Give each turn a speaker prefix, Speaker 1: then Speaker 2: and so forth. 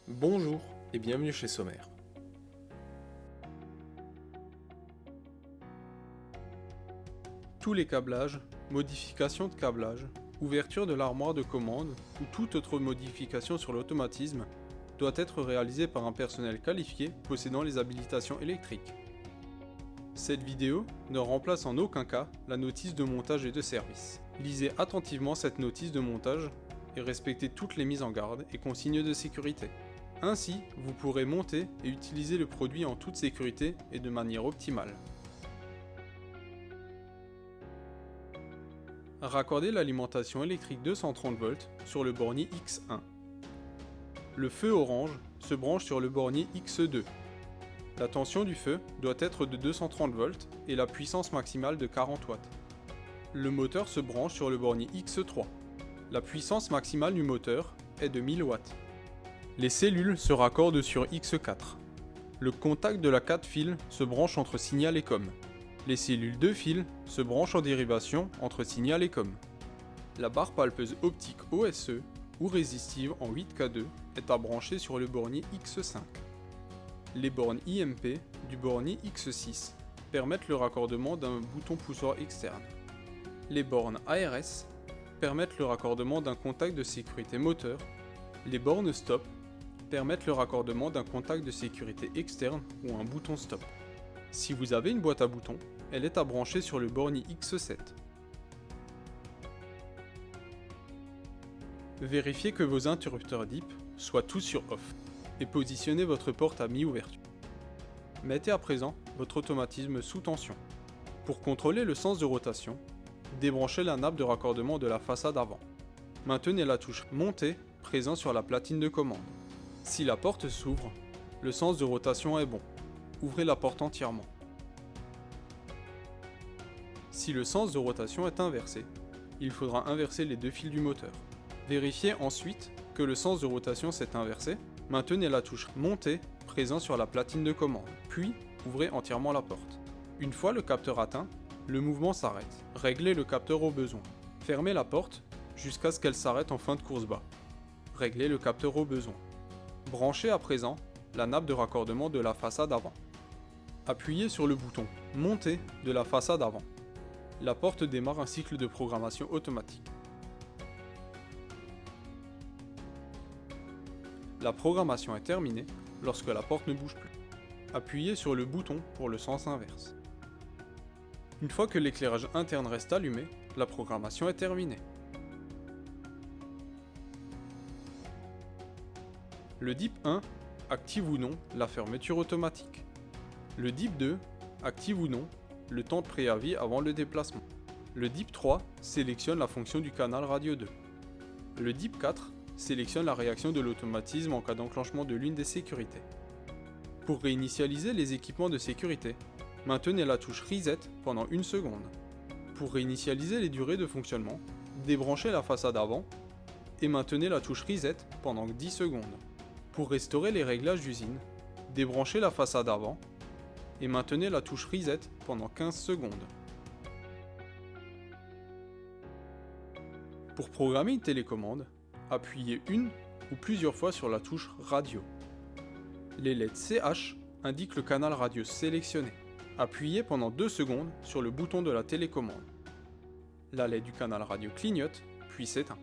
Speaker 1: Bonjour et bienvenue chez Sommer. Tous les câblages, modifications de câblage, ouverture de l'armoire de commande ou toute autre modification sur l'automatisme doit être réalisée par un personnel qualifié possédant les habilitations électriques. Cette vidéo ne remplace en aucun cas la notice de montage et de service. Lisez attentivement cette notice de montage et respectez toutes les mises en garde et consignes de sécurité. Ainsi, vous pourrez monter et utiliser le produit en toute sécurité et de manière optimale. Raccordez l'alimentation électrique 230 volts sur le bornier X1. Le feu orange se branche sur le bornier X2. La tension du feu doit être de 230 volts et la puissance maximale de 40 watts. Le moteur se branche sur le bornier X3. La puissance maximale du moteur est de 1000 watts. Les cellules se raccordent sur X4. Le contact de la 4 fils se branche entre signal et com. Les cellules 2 fils se branchent en dérivation entre signal et com. La barre palpeuse optique OSE ou résistive en 8K2 est à brancher sur le bornier X5. Les bornes IMP du bornier X6 permettent le raccordement d'un bouton poussoir externe. Les bornes ARS permettent le raccordement d'un contact de sécurité moteur. Les bornes stop permettent le raccordement d'un contact de sécurité externe ou un bouton stop. Si vous avez une boîte à boutons, elle est à brancher sur le bornier X7. Vérifiez que vos interrupteurs DIP soient tous sur off et positionnez votre porte à mi-ouverture. Mettez à présent votre automatisme sous tension. Pour contrôler le sens de rotation, débranchez la nappe de raccordement de la façade avant. Maintenez la touche montée présente sur la platine de commande. Si la porte s'ouvre, le sens de rotation est bon. Ouvrez la porte entièrement. Si le sens de rotation est inversé, il faudra inverser les deux fils du moteur. Vérifiez ensuite que le sens de rotation s'est inversé. Maintenez la touche montée présente sur la platine de commande, puis ouvrez entièrement la porte. Une fois le capteur atteint, le mouvement s'arrête. Réglez le capteur au besoin. Fermez la porte jusqu'à ce qu'elle s'arrête en fin de course bas. Réglez le capteur au besoin. Branchez à présent la nappe de raccordement de la façade avant. Appuyez sur le bouton « Monter » de la façade avant. La porte démarre un cycle de programmation automatique. La programmation est terminée lorsque la porte ne bouge plus. Appuyez sur le bouton pour le sens inverse. Une fois que l'éclairage interne reste allumé, la programmation est terminée. Le DIP 1 active ou non la fermeture automatique. Le DIP 2 active ou non le temps de préavis avant le déplacement. Le DIP 3 sélectionne la fonction du canal radio 2. Le DIP 4 sélectionne la réaction de l'automatisme en cas d'enclenchement de l'une des sécurités. Pour réinitialiser les équipements de sécurité, maintenez la touche Reset pendant 1 seconde. Pour réinitialiser les durées de fonctionnement, débranchez la façade avant et maintenez la touche Reset pendant 10 secondes. Pour restaurer les réglages d'usine, débranchez la façade avant et maintenez la touche Reset pendant 15 secondes. Pour programmer une télécommande, appuyez une ou plusieurs fois sur la touche Radio. Les LED CH indiquent le canal radio sélectionné. Appuyez pendant 2 secondes sur le bouton de la télécommande. La LED du canal radio clignote, puis s'éteint.